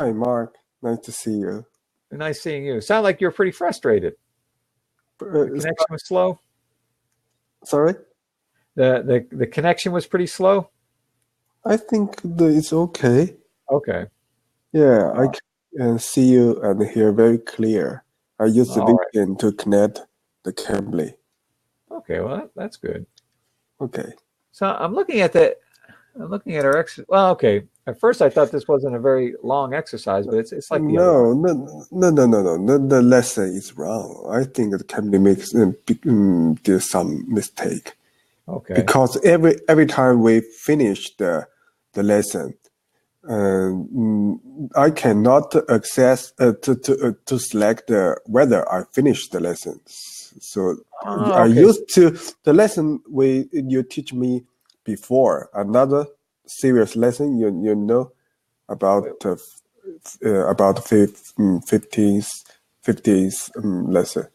Hi, Mark. Nice to see you. Nice seeing you. Sound like you're pretty frustrated. The Uh, connection was slow. sorry? The connection was pretty slow. I think it's okay. Okay. Yeah, I Uh, can see you and hear very clear. I use the all right. VPN to connect the cable. Okay. Well, that's good. Okay. So I'm looking at our exercise. Well, okay. At first, I thought this wasn't a very long exercise, but it's like the other one. No. The lesson is wrong. I think the company makes there's some mistake Okay. because every time we finish the lesson, I cannot access to select whether I finished the lessons. So I Okay. used to the lesson you teach me before another serious lesson. You know Wait, about 15th lesson.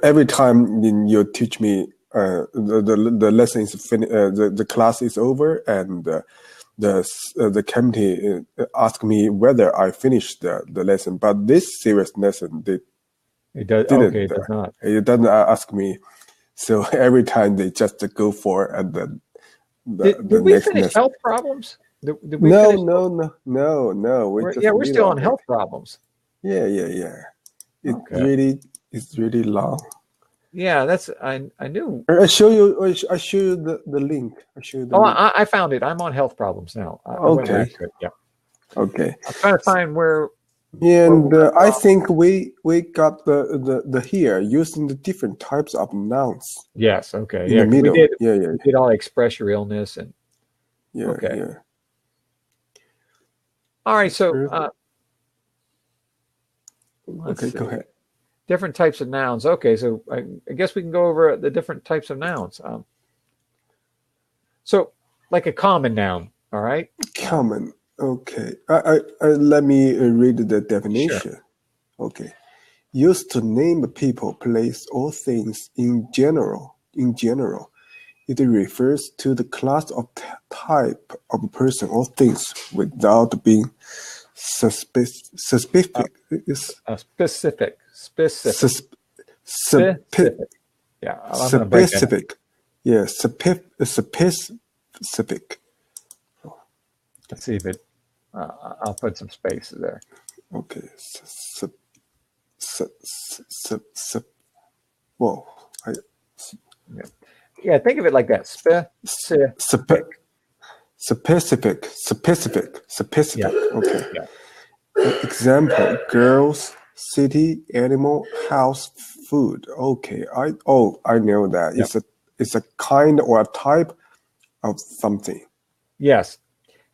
Every time you teach me, the lesson is the class is over, and the committee asked me whether I finished the lesson. But this serious lesson, they it does. Okay. didn't. It does not. It doesn't ask me. So every time they just go for and the Did we next finish lesson. health problems? Did we No, finish? no. We just Yeah, we're middle still of on it. health problems. Yeah. Okay. It's really long. Yeah, I knew. I show you the link. I show you the Oh, link. I found it. I'm on health problems now. I went back Okay. to it. Yeah. Okay. I'm trying to find where we And left I off. think we got the here using the different types of nouns Yes. Okay. in Yeah, the because middle. we did all express your illness and okay. Yeah. All right. So Sure. let's Okay, go see. ahead. Different types of nouns. Okay. So I guess we can go over the different types of nouns. So like a common noun. All right. Common. Okay. I let me read the Sure. definition. Okay. Used to name people, place, or things in general. It refers to the class of type of person or things without being Uh, specific. Is specific. Specific. sus- spe- Specific. Yeah. I'm going to break that. specific. Yeah, specific. Let's see if it. I'll put some spaces there. Okay. Whoa. I, Yeah. Yeah. Think of it like that. Specific. specific. Yeah. Okay. Yeah. Example: girls, city, animal, house, food. Okay, I know that. Yeah. It's a kind or a type of something Yes.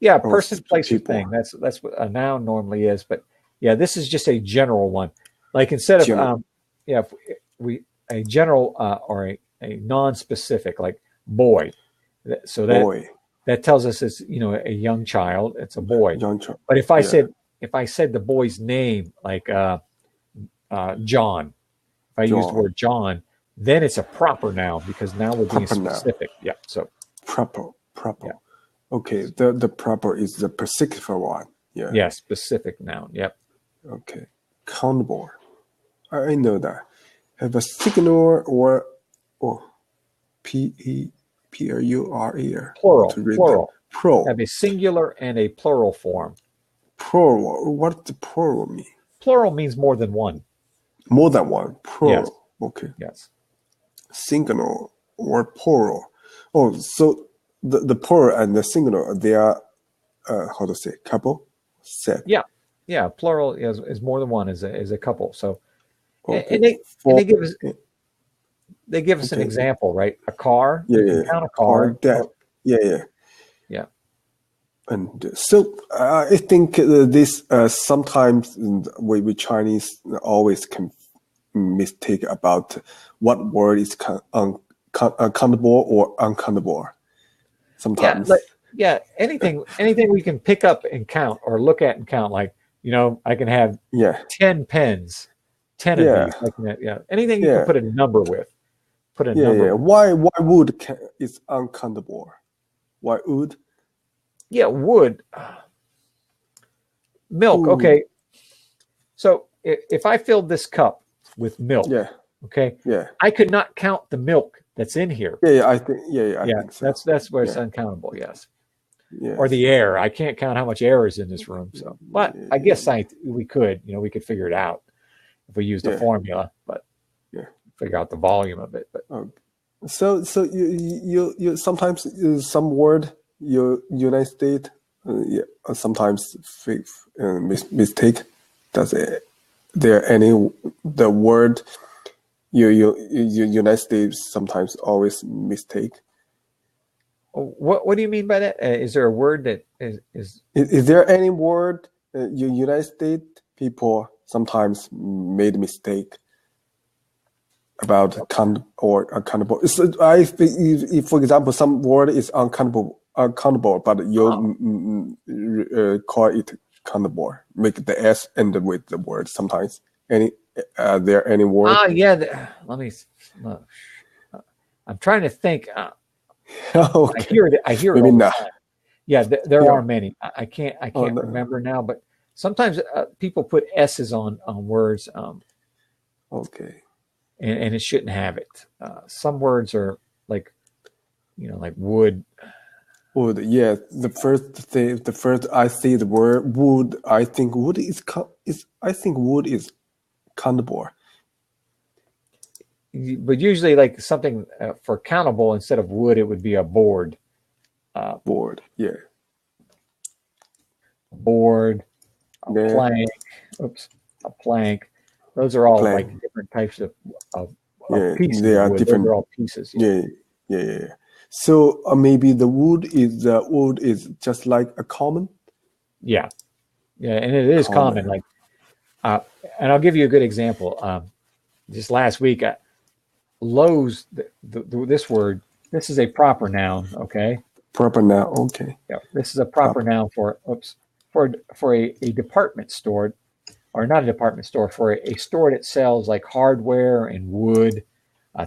Yeah. or Person, place, or people. thing. That's what a noun normally is. But yeah, this is just a general one. Like instead of General. yeah, if we a general or a non-specific like boy. So Boy, that tells us it's a young child. It's a boy. young child. But Yeah, if I said the boy's name like John, if I use the John. word John, then it's a proper noun because now we're being Proper noun. specific. Yeah. So Proper. yeah. Okay, the proper is the particular one. Yeah. Yeah. Specific noun. Yep. Okay. Countable. I know that. Have a signal or P-E-P-R-U-R-E. How Plural. to read that? Plural. Pro. Have a singular and a plural form. Plural. What does the plural mean? Plural means more than one. More than one. Yes. Plural. Okay. Yes. Singular or plural. Oh, so the plural and the singular, they are, how to say, couple? Set. Yeah. Yeah. Plural is more than one. Is a couple. So Okay. and For, they give us an okay. example, right? A car. Yeah, You can yeah. count a Or car. that. Yeah. Yeah. And so I think this sometimes we Chinese always can mistake about what word is countable or uncountable. Yeah. Sometimes. Yeah. Anything we can pick up and count or look at and count. Like I can have Yeah. 10 pens, 10 of Yeah. these. Like yeah. Anything you can Yeah. put a number with. Put a Yeah. number. Yeah. Why wood is uncountable? Why wood? Yeah. Wood. milk. Ooh. Okay. So if I filled this cup with milk, Yeah. okay, Yeah. I could not count the milk that's in here. Yeah. I think. Yeah. I think so. That's where it's Yeah. uncountable. Yes. Yes. Or the air. I can't count how much air is in this room. So, but I guess we could. We could figure it out if we used a formula, but figure out the volume of it. But so you sometimes some word United States sometimes mistake. Does there any the word you United States sometimes always mistake? What do you mean by that? Is there a word that is there any word United States people sometimes made mistake about accountable? So if, for example, some word is uncountable, but you call it countable, make the S end with the word sometimes. There any word? Let me. I'm trying to think. Okay. I hear it Maybe all the not. time. Yeah, there are many. I can't remember now, but sometimes people put S's on words. Okay. And it shouldn't have it. Some words are like wood. Wood, yeah. The first I see the word wood, I think wood is countable. But usually, like something for countable, instead of wood, it would be a board. Board, yeah. Board, plank. Oops, a plank. Those are all like different types of pieces. They are wood. different. Those are all pieces. Yeah. So maybe the wood is just like a common. Yeah, and it is common. Like, and I'll give you a good example. Just last week, Lowe's. This word. This is a proper noun. Okay. Proper noun. Okay. Yeah. This is a proper noun for a department store, or not a department store, for a store that sells like hardware and wood,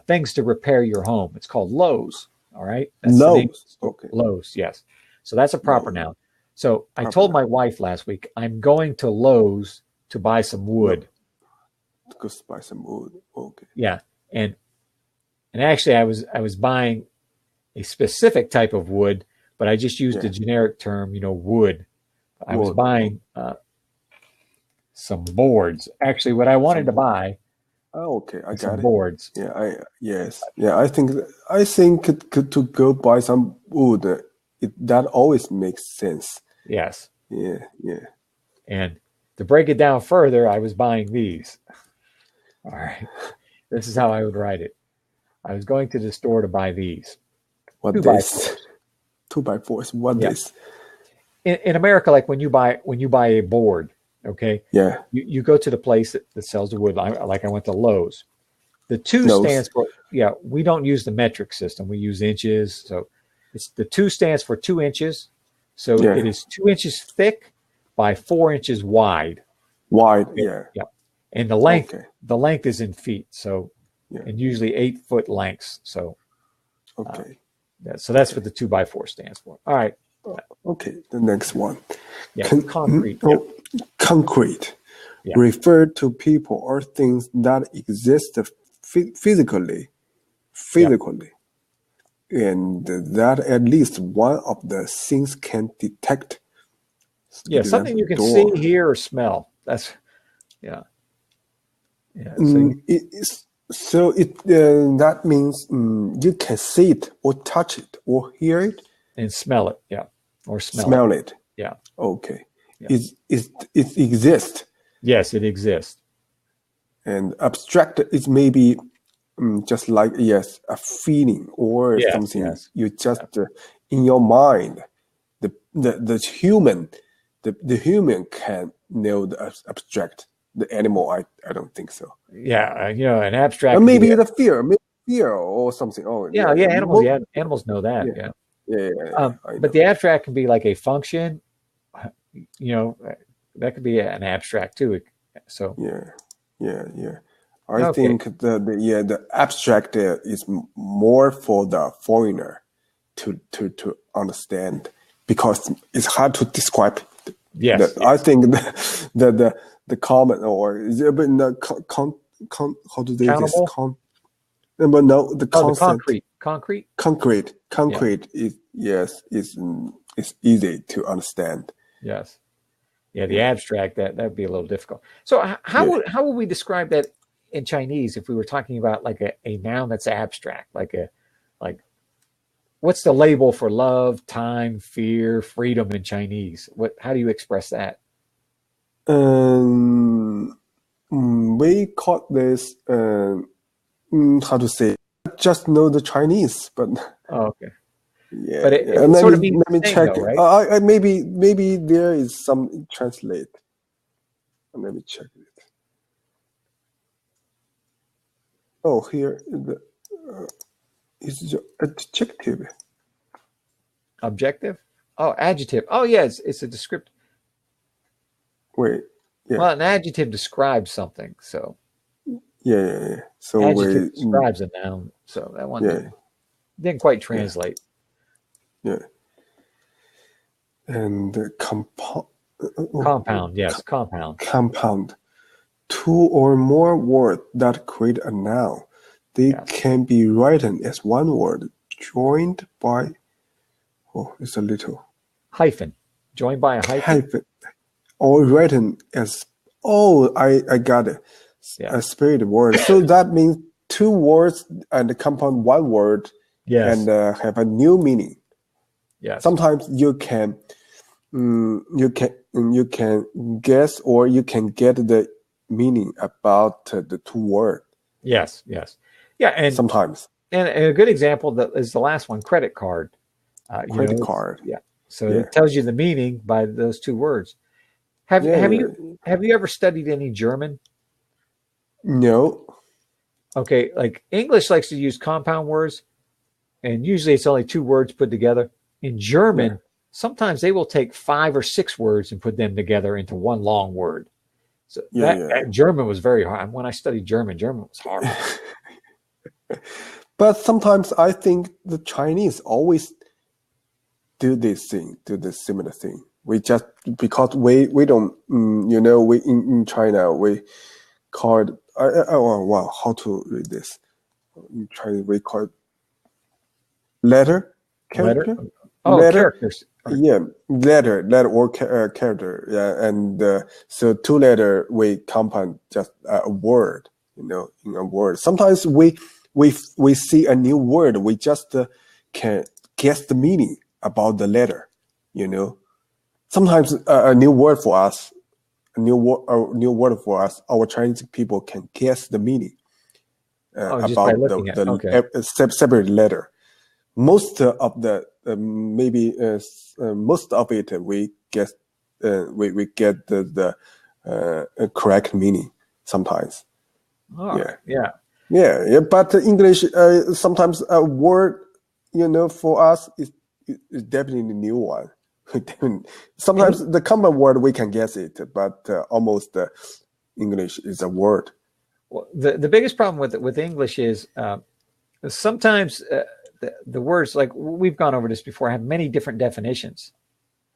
things to repair your home. It's called Lowe's. All right. Lowe's. Okay. Lowe's. Yes. So that's a proper noun. So I told my wife last week, I'm going to Lowe's to buy some wood. Go buy some wood. Okay. Yeah. And actually I was buying a specific type of wood, but I just used the generic term, wood. I was buying some boards. Actually, what I wanted to buy. Oh, okay, I got some it. Boards. Yeah, I think to go buy some wood, that always makes sense. Yes. Yeah. And to break it down further, I was buying these. All right. This is how I would write it. I was going to the store to buy these. What this? 2x4s. What this? In America, like when you buy a board, okay? Yeah. You go to the place that sells the wood. Like I went to Lowe's. The 2 stands for, we don't use the metric system. We use inches. So the 2 stands for 2 inches. So it is 2 inches thick by 4 inches wide. Wide, Yeah. And the length is in feet. So, and usually 8-foot lengths. So, okay. So that's what the 2x4 stands for. All right. Okay. The next one. Yeah. Concrete. Concrete. Refer to people or things that exist physically, and that at least one of the things can detect. Yeah, something you can see, hear, or smell. That's So that means you can see it or touch it or hear it and smell it. Yeah, or smell it. Yeah. Okay. Yeah. It exists. Yes, it exists. And abstract is maybe just like a feeling or something. Yes. You just in your mind, the human can know the abstract. The animal, I don't think so. Yeah, an abstract. Maybe the fear or something. Oh, animals know that. Yeah. But the abstract can be like a function. That could be an abstract too. So yeah. I think the abstract is more for the foreigner to understand, because it's hard to describe Yes, I think the common or is it but the how do they this countable. but no the Oh, the concept concrete. is yes is easy to understand. Yes. Yeah, the Yeah, abstract that'd be a little difficult. So yeah. how would we describe that in Chinese if we were talking about like a noun that's abstract, like what's the label for love, time, fear, freedom in Chinese? How do you express that? Um, we call this how to say? I just know the Chinese, but Oh, okay. yeah, But yeah. it sort of means Let me the same check. though, right? Maybe there is some translate. Let me check it. Oh, here is the adjective. Objective? Oh, adjective. Oh, yeah, it's a descriptive. Wait, yeah, Well, an adjective describes something, so yeah. So adjective we, describes a noun. So that one yeah, didn't quite yeah, translate. yeah. And Compound, yes, compound. compound. Two or more words that create a noun. They Yes. can be written as one word, joined by it's a little Hyphen. Joined by a hyphen? or written as I got it. Yeah. A spirit word. So that means two words and compound one word Yes. and have a new meaning. Yes. Sometimes you can guess or you can get the meaning about the two words. Yes. Yes. Yeah. And sometimes. And a good example that is the last one, credit card. Credit card. Yeah. So it tells you the meaning by those two words. Have you ever studied any German? No. Okay, like English likes to use compound words, and usually it's only two words put together. In German, sometimes they will take 5 or 6 words and put them together into one long word. So that German was very hard. When I studied German was hard. But sometimes I think the Chinese always do this similar thing. We just because we don't we in China we call it how to read this in Chinese we call it letter character Characters. Yeah, letter or character. Yeah, and so 2 letter we compound just a word. In a word. Sometimes we see a new word. We just can guess the meaning about the letter. Sometimes a new word for us, our Chinese people can guess the meaning about the separate letter. Most of the most of it we get we get the correct meaning sometimes. Yeah. But English sometimes a word for us is definitely a new one. Sometimes the common word we can guess it, but almost English is a word. Well, the biggest problem with English is sometimes the words, like we've gone over this before, have many different definitions.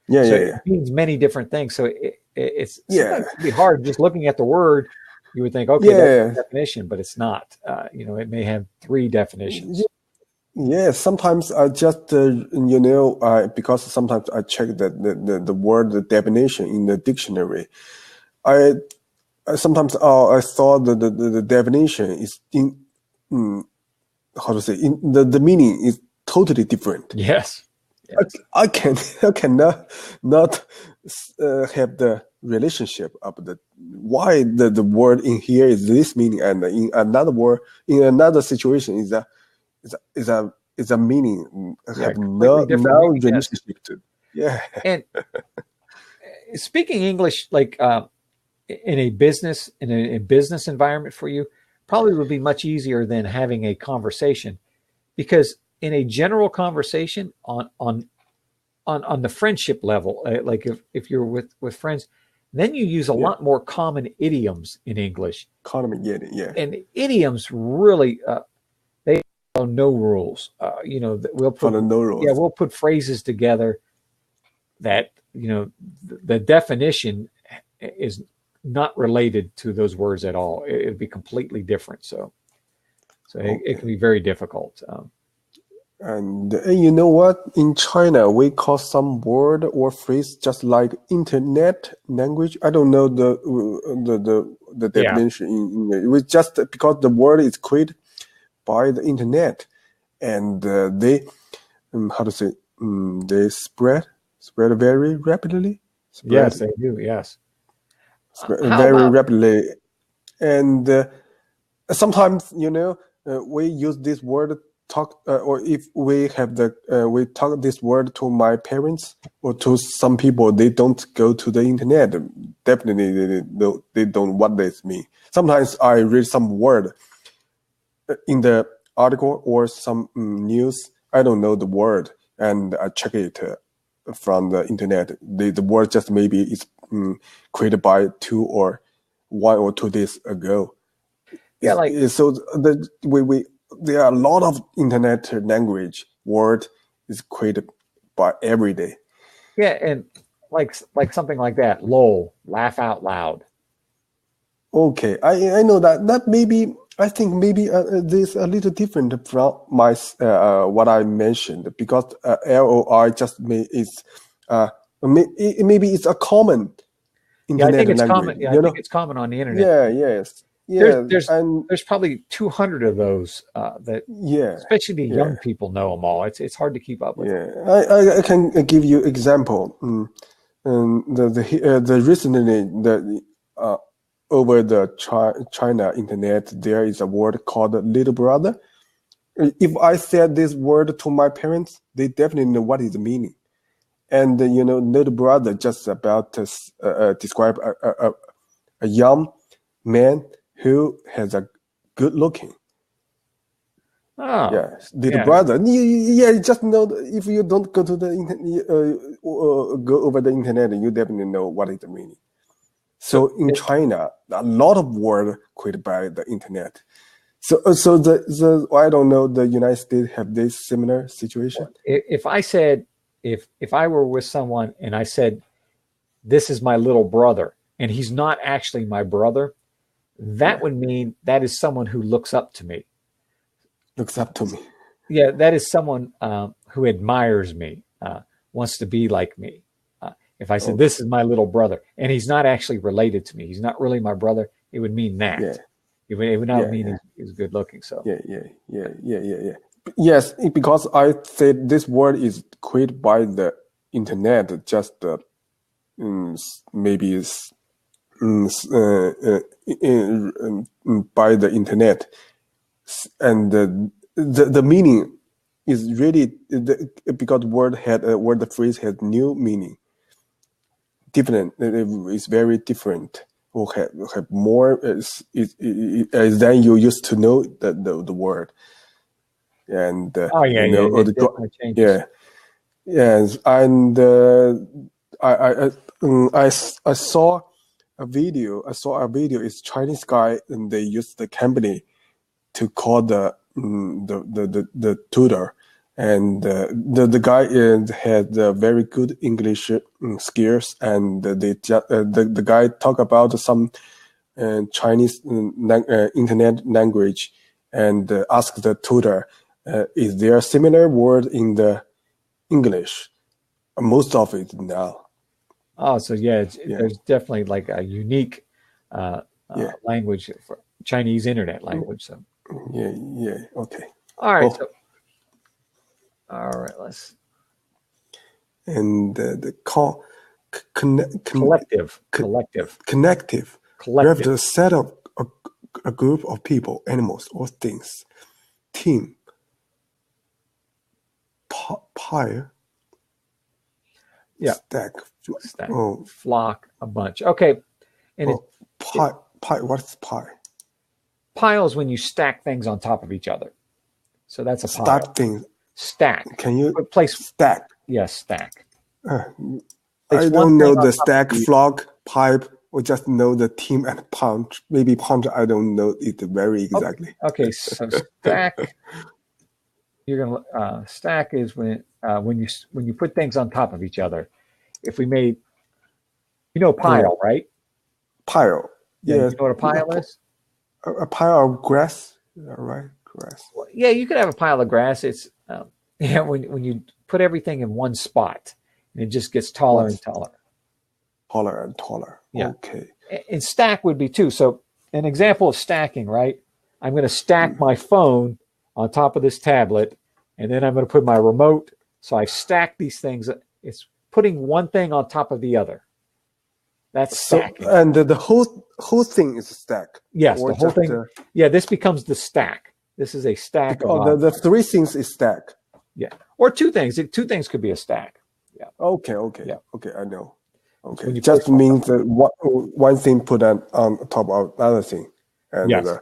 It means many different things. So it's sometimes it can be hard just looking at the word. You would think, okay, that's the definition, but it's not. It may have 3 definitions. Yeah, sometimes I just because sometimes I check the word the definition in the dictionary. I sometimes I thought the definition is in how to say the meaning is totally different. Yes. I cannot have the relationship of why the word in here is this meaning and in another word in another situation is a meaning have no relationship to. And speaking English like in a business environment for you probably would be much easier than having a conversation, because in a general conversation on the friendship level, like if you're with friends, then you use a lot more common idioms in English. And idioms really they know no rules. We'll put no rules. We'll put phrases together that, the definition is not related to those words at all. It'd be completely different. So it can be very difficult. And you know what? In China, we call some word or phrase just like internet language. I don't know the definition in it. It was just because the word is created by the internet, and they they spread very rapidly. Yes, they do. Yes, very rapidly, and sometimes we use this word talk, or if we have we talk this word to my parents or to some people, they don't go to the internet. Definitely, they don't what this mean. Sometimes I read some word in the article or some news. I don't know the word, and I check it from the internet. The word just maybe is created by 1 or 2 days ago. Yeah, so there are a lot of internet language word is created by every day. Yeah, and like something like that, lol, laugh out loud. Okay, I know that maybe I think maybe this a little different from my what I mentioned, because LOL just maybe it's a common internet I think it's language. common. Yeah, I think it's common on the internet. Yeah, yes. Yeah, there's probably 200 of those that especially the young people know them all. It's hard to keep up with. Yeah, I can give you example. The recently over the China internet, there is a word called little brother. If I said this word to my parents, they definitely know what is the meaning. And little brother just about to describe a young man who has a good looking. Oh, little brother. You just know if you don't go to the internet, go over the internet, you definitely know what is the meaning. So in China, a lot of words created by the internet. So I don't know, the United States have this similar situation. If I said, if I were with someone and I said, this is my little brother, and he's not actually my brother, that would mean that is someone who looks up to me. Looks up to me. Yeah, that is someone who admires me, wants to be like me. If I said, this is my little brother, and he's not actually related to me, he's not really my brother, it would mean that. Yeah. It would not mean he's good looking. So yeah. Yes, because I said this word is created by the internet, just maybe it's by the internet, and the meaning is really because the phrase has new meaning. Different, it's very different. Or have more than you used to know the word. And yes, and I saw a video. It's Chinese guy, and they used the company to call the tutor, and the guy had very good English skills, and the guy talk about some Chinese internet language, and ask the tutor, is there a similar word in the English? Most of it now. Oh, so there's definitely like a unique language for Chinese internet language. So okay. All right. All right, let's. And the collective. We have the set of a group of people, animals, or things. Team. Pile. Yeah. Stack. Flock. A bunch. Okay. And pie. What's pie? Pile is when you stack things on top of each other. So that's a pile. Stack things. Stack. Can you place stack? Yes, stack. I don't know the stack, flock, pipe, or just know the team and punch. Maybe punch, I don't know it very exactly. Okay, so stack. You're gonna stack is when you put things on top of each other, if we made, pile, right? Pile. Yeah. Yes. You know what a pile is? A pile of grass. Is that right? Grass. Well, yeah, you could have a pile of grass. It's when you put everything in one spot, and it just gets taller and taller. Taller and taller. Yeah. Okay. And stack would be too. So an example of stacking, right? I'm going to stack my phone on top of this tablet, and then I'm going to put my remote. So I stack these things. It's putting one thing on top of the other. That's stacking. And the whole thing is a stack. Yes, the whole thing. This becomes the stack. This is a stack. The three things is stack. Yeah, or two things. Two things could be a stack. Yeah. Okay. Yeah. Okay, I know. Okay, it just means that one thing put on top of another thing, and yes.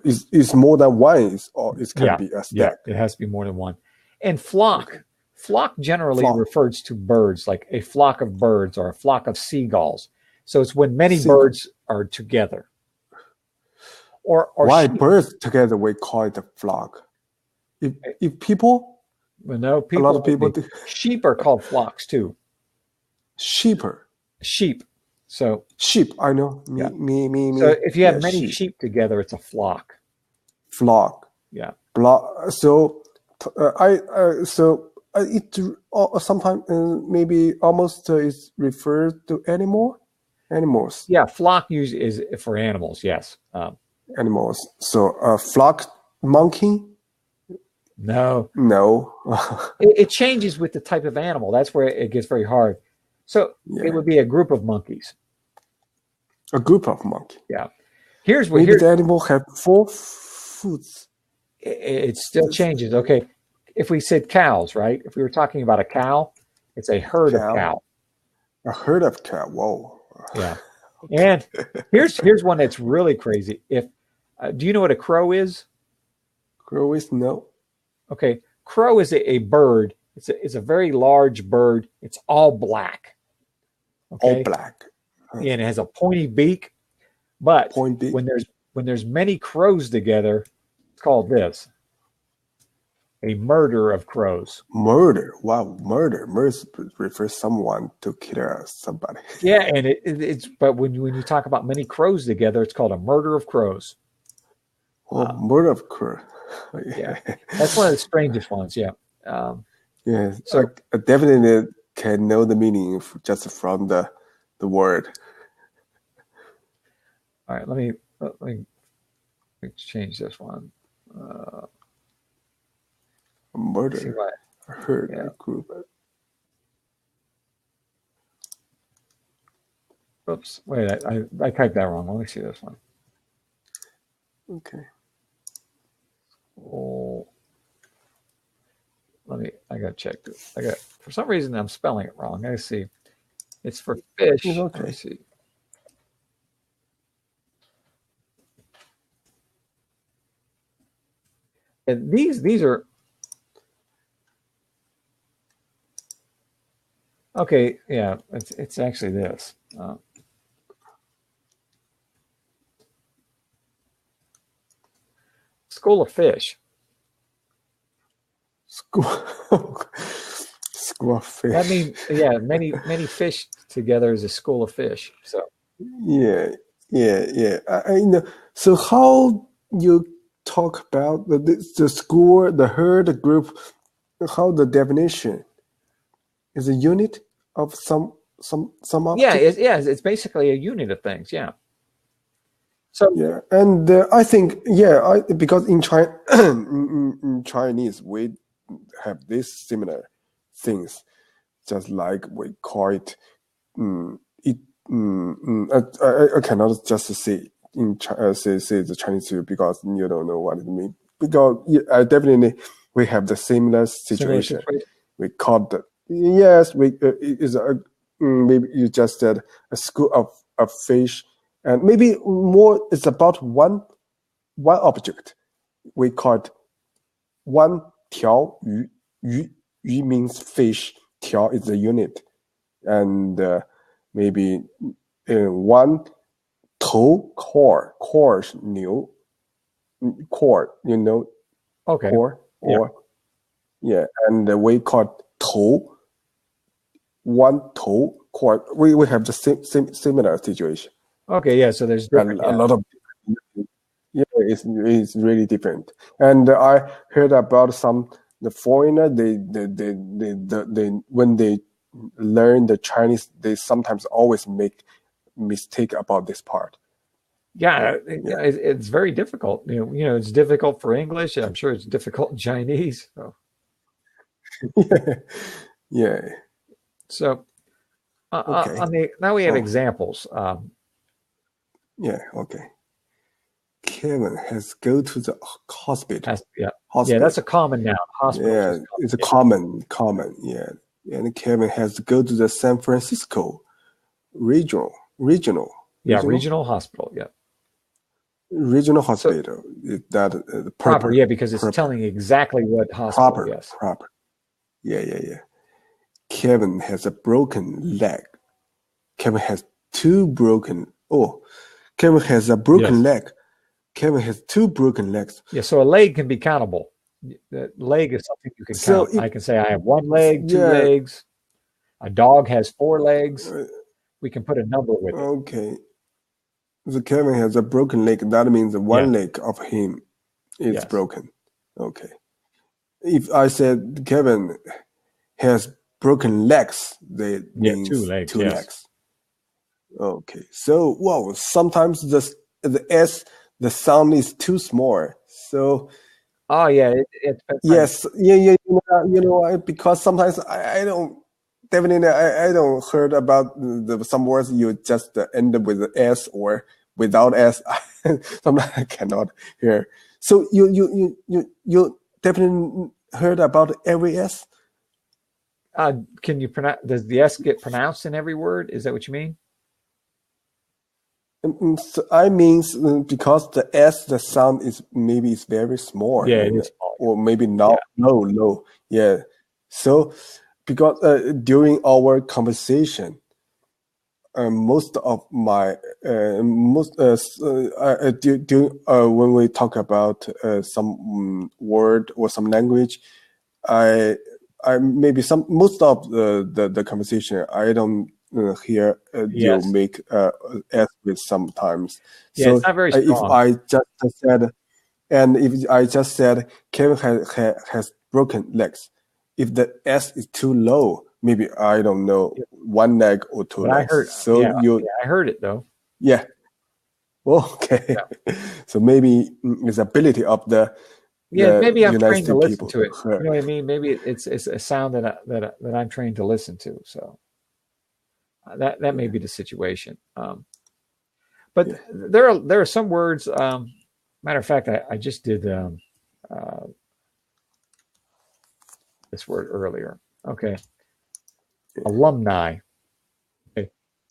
It's more than one. It can be a stack. Yeah, it has to be more than one. And flock generally refers to birds, like a flock of birds or a flock of seagulls. So it's when many birds are together. Or why birds together we call it a flock. If people, well, no, a lot of people sheep are called flocks too. Sheep. So sheep, I know. Me. So if you have many sheep together, it's a flock. Flock. Yeah. So it sometimes maybe almost is referred to animals. Yeah, flock usually is for animals. Yes. Animals. So flock monkey. No. It changes with the type of animal. That's where it gets very hard. So it would be a group of monkeys. A group of monkeys. Yeah. Maybe the animal have 4 foots. It still changes. Okay. If we said cows, right? If we were talking about a cow, it's a herd of cow. A herd of cow. Whoa. Yeah. And here's one that's really crazy. If do you know what a crow is? Crow is no. Okay. Crow is a bird. It's a very large bird. It's all black. Okay? All black. And it has a pointy beak. But when there's many crows together, it's called this. A murder of crows. Murder. Wow, murder. Murder refers someone to kill somebody. Yeah, and it's but when you talk about many crows together, it's called a murder of crows. Well, murder of crows. Yeah, that's one of the strangest ones. Yeah. Yeah. So I definitely can know the meaning just from the word. All right, let me change this one. Murder. I heard a group. Oops! Wait, I typed that wrong. Let me see this one. Okay. Oh, I gotta check this. For some reason I'm spelling it wrong. I see. It's for fish. Okay. Let me see. And these are okay. Yeah, it's actually this. School of fish. School of fish. I mean, yeah, many fish together is a school of fish. So yeah. I know. So how you talk about the school, the herd, the group? How the definition is a unit of some object? Yeah, it's basically a unit of things. Yeah. So yeah, and I think because in China, in Chinese we have these similar things, just like we call it. I cannot just say say the Chinese because you don't know what it means. Because definitely we have the similar situation. We call it is maybe you just said a school of fish. And maybe more, it's about one object. We call it 1条鱼. Yu means fish. 条 is the unit. And maybe 1头 core. Core 牛. Core, you know? Okay. Core? And we call it 头 one toe. Quite, we have the similar situation. Okay, yeah. So there's different, a lot of, yeah, it's really different. And I heard about the foreigner, they when they learn the Chinese, they sometimes always make mistake about this part. Yeah, it's very difficult. It's difficult for English. I'm sure it's difficult in Chinese. So. Yeah. So Okay. now we have examples. Yeah. Okay. Kevin has go to the hospital. Yeah. Hospital. Yeah, that's a common noun. Hospital. Yeah, it's a common. Yeah. And Kevin has to go to the San Francisco regional. Yeah, regional hospital. Yeah. Regional hospital. So, that proper. Yeah, because it's telling exactly what hospital. Proper. Yes. Proper. Yeah. Kevin has a broken leg. Kevin has two broken. Oh, Kevin has a broken leg. Kevin has two broken legs. Yeah, so a leg can be countable. The leg is something you can count. I can say I have one leg, two legs. A dog has four legs. We can put a number with it. Okay. So Kevin has a broken leg. That means one leg of him is broken. Okay. If I said Kevin has broken legs, that means two legs. Okay. So, well, sometimes the S, the sound is too small. So. Oh yeah. Yes. Yeah. You know, because sometimes I don't. Definitely, I don't heard about some words you just end up with S or without S. Sometimes I cannot hear. So you definitely heard about every S. Can you pronounce? Does the S get pronounced in every word? Is that what you mean? So I mean because the S, the sound is maybe it's very small. Yeah, it is small. Or maybe not low. Yeah. So. Because during our conversation, most of my when we talk about some word or some language, I maybe most of the conversation I don't hear you make S with sometimes. Yeah, so it's not very strong. If I just said, and if I just said Kevin has broken legs. If the S is too low, maybe I don't know, one leg or two legs. I heard, so I heard it though. Yeah. Okay. Yeah. So maybe it's ability of the maybe I'm trained to listen to it. You know what I mean? Maybe it's a sound that I'm trained to listen to. So that may be the situation. But there are some words. Matter of fact, I just did. This word earlier. Okay. Alumni. Okay.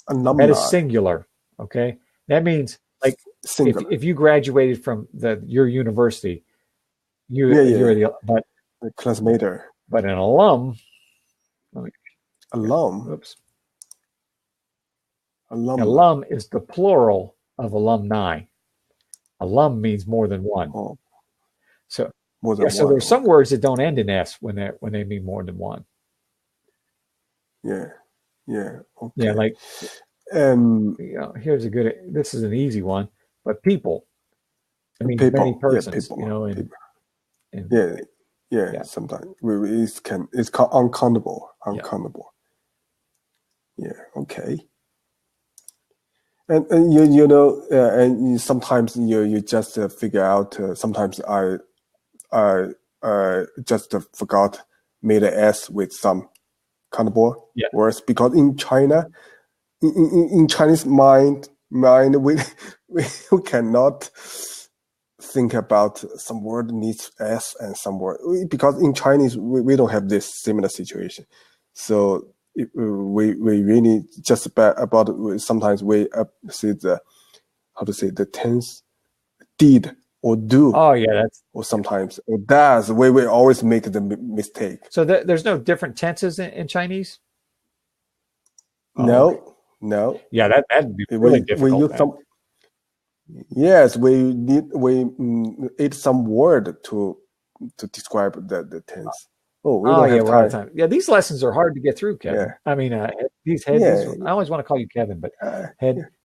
Alumni. That is singular. Okay. That means like if you graduated from your university, you're the classmate. But an alum. Alum. Oops. Alum is the plural of alumni. Alum means more than one. Oh. So so there's some words that don't end in S when they mean more than one. Yeah. Okay. Yeah, like here's a good. This is an easy one, but people. I mean, many persons. Yeah. Sometimes it's uncountable. Yeah. Okay. And and sometimes you just figure out. Sometimes I just forgot made an S with some countable words because in China, in Chinese mind we cannot think about some word needs S and some word because in Chinese we don't have this similar situation. So we really just about sometimes we see the tense did. Or do. Oh yeah, or sometimes or does. We always make the mistake. So there's no different tenses in Chinese. No. Yeah, that'd be really difficult. We add some word to describe the tense. Oh, we don't have we're out of time. time. Yeah, these lessons are hard to get through, Kevin. Yeah. I mean, these Yeah. I always want to call you Kevin, but Uh, head yeah.